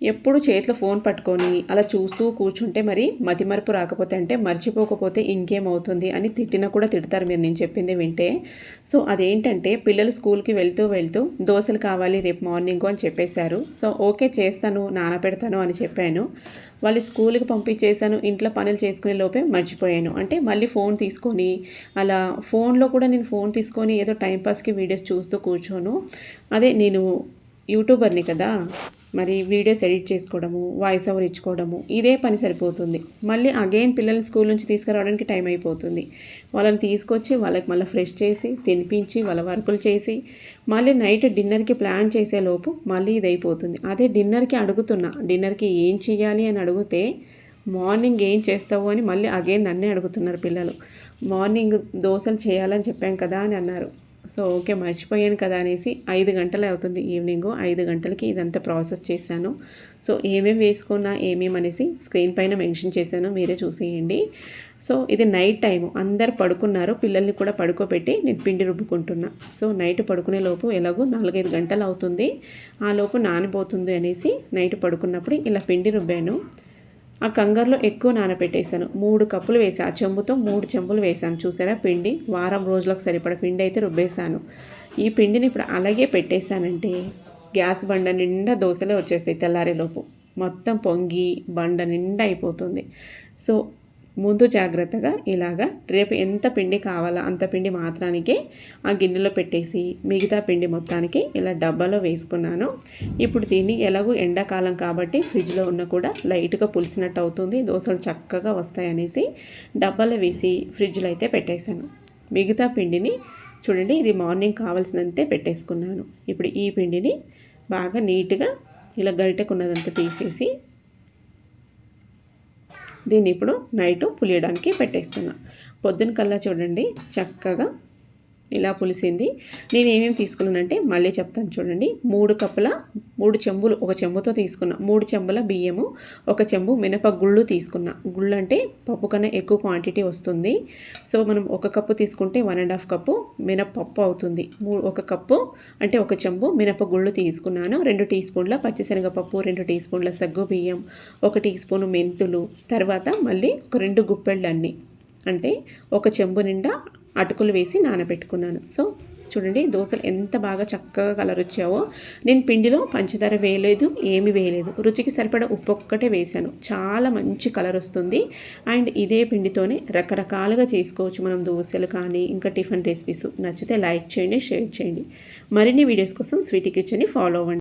ఎప్పుడు చేతిలో ఫోన్ పట్టుకొని అలా చూస్తూ కూర్చుంటే మరి మతిమరుపు రాకపోతే అంటే మర్చిపోకపోతే ఇంకేమవుతుంది అని తిట్టినా కూడా తిడతారు మీరు నేను చెప్పింది వింటే. సో అదేంటంటే పిల్లలు స్కూల్కి వెళ్తూ దోశలు కావాలి రేపు మార్నింగ్ అని చెప్పేశారు. సో ఓకే చేస్తాను నానబెడతాను అని చెప్పాను. వాళ్ళు స్కూల్కి పంపించేసాను, ఇంట్లో పనులు చేసుకునే లోపే మర్చిపోయాను. అంటే మళ్ళీ ఫోన్ తీసుకొని అలా ఫోన్లో కూడా నేను ఫోన్ తీసుకొని ఏదో టైంపాస్కి వీడియోస్ చూస్తూ కూర్చోను. అదే నేను యూట్యూబర్ని కదా, మరి వీడియోస్ ఎడిట్ చేసుకోవడము, వాయిస్ ఓవర్ ఇచ్చుకోవడము, ఇదే పని సరిపోతుంది. మళ్ళీ అగైన్ పిల్లల్ని స్కూల్ నుంచి తీసుకురావడానికి టైం అయిపోతుంది. వాళ్ళని తీసుకొచ్చి వాళ్ళకి మళ్ళీ ఫ్రెష్ చేసి తినిపించి వాళ్ళ వర్కులు చేసి మళ్ళీ నైట్ డిన్నర్కి ప్లాన్ చేసేలోపు మళ్ళీ ఇది అయిపోతుంది. అదే డిన్నర్కి అడుగుతున్నా, డిన్నర్కి ఏం చేయాలి అని అడిగితే మార్నింగ్ ఏం చేస్తావు అని మళ్ళీ అగైన్ నన్నే అడుగుతున్నారు పిల్లలు. మార్నింగ్ దోశలు చేయాలని చెప్పాం కదా అని అన్నారు. సో ఓకే మర్చిపోయాను కదా అనేసి 5 గంటలు అవుతుంది ఈవినింగ్. 5 గంటలకి ఇదంతా ప్రాసెస్ చేశాను. సో ఏమేమి వేసుకున్నా ఏమేమి అనేసి స్క్రీన్ పైన మెన్షన్ చేశాను, మీరే చూసేయండి. సో ఇది నైట్ టైము, అందరు పడుకున్నారు, పిల్లల్ని కూడా పడుకోబెట్టి నేను పిండి రుబ్బుకుంటున్నా. సో నైట్ పడుకునే లోపు ఎలాగో 4-5 గంటలు అవుతుంది, ఆ లోపు నానిపోతుంది అనేసి నైట్ పడుకున్నప్పుడు ఇలా పిండి రుబ్బాను. ఆ కంగారులో ఎక్కువ నానబెట్టేశాను. 3 కప్పులు వేసా, ఆ చెంబుతో 3 చెంబులు వేసాను. చూసారా పిండి, వారం రోజులకు సరిపడ పిండి అయితే రుబ్బేశాను. ఈ పిండిని ఇప్పుడు అలాగే పెట్టేశానంటే గ్యాస్ బండ నిండా దోశలే వచ్చేస్తాయి తెల్లారేలోపు. మొత్తం పొంగి బండ నిండా అయిపోతుంది. సో ముందు జాగ్రత్తగా ఇలాగా రేపు ఎంత పిండి కావాలో అంత పిండి మాత్రానికే ఆ గిన్నెలో పెట్టేసి మిగతా పిండి మొత్తానికి ఇలా డబ్బాలో వేసుకున్నాను. ఇప్పుడు దీన్ని ఎలాగో ఎండాకాలం కాబట్టి ఫ్రిడ్జ్లో ఉన్న కూడా లైట్గా పులిసినట్టు అవుతుంది, దోశలు చక్కగా వస్తాయనేసి డబ్బాలో వేసి ఫ్రిడ్జ్లో అయితే పెట్టేశాను. మిగతా పిండిని చూడండి, ఇది మార్నింగ్ కావాల్సినంతే పెట్టేసుకున్నాను. ఇప్పుడు ఈ పిండిని బాగా నీట్గా ఇలా గరిటెకున్నదంతా తీసేసి దీన్ని ఇప్పుడు నైటు పులియడానికి పెట్టేస్తున్నా. పొద్దున కల్లా చూడండి చక్కగా ఇలా పులిసింది. నేను ఏమేమి తీసుకున్నానంటే మళ్ళీ చెప్తాను చూడండి. 3 కప్పుల 3 చెంబులు, ఒక చెంబుతో తీసుకున్నా. 3 చెంబుల బియ్యము, ఒక చెంబు మినపగుళ్ళు తీసుకున్నా. గుళ్ళు అంటే పప్పు కన్నా ఎక్కువ క్వాంటిటీ వస్తుంది. సో మనం 1 కప్పు తీసుకుంటే 1.5 కప్పు మినపప్పు అవుతుంది. 1 కప్పు అంటే 1 చెంబు మినపగుళ్ళు తీసుకున్నాను. 2 టీ స్పూన్ల పచ్చిశనగపప్పు, 2 టీ స్పూన్ల సగ్గు బియ్యం, 1 టీ స్పూను మెంతులు, తర్వాత మళ్ళీ ఒక 2 గుప్పెళ్ళు అన్నీ, అంటే 1 చెంబు నిండా అటుకులు వేసి నానబెట్టుకున్నాను. సో చూడండి దోశలు ఎంత బాగా చక్కగా కలర్ వచ్చావో. నేను పిండిలో పంచదార వేయలేదు, ఏమి వేయలేదు, రుచికి సరిపడా ఉప్పు ఒక్కటే వేశాను. చాలా మంచి కలర్ వస్తుంది. అండ్ ఇదే పిండితోనే రకరకాలుగా చేసుకోవచ్చు మనం దోశలు కానీ ఇంకా టిఫిన్ రెసిపీస్. నచ్చితే లైక్ చేయండి, షేర్ చేయండి. మరిన్ని వీడియోస్ కోసం స్వీటీ కిచెన్ని ఫాలో అవ్వండి.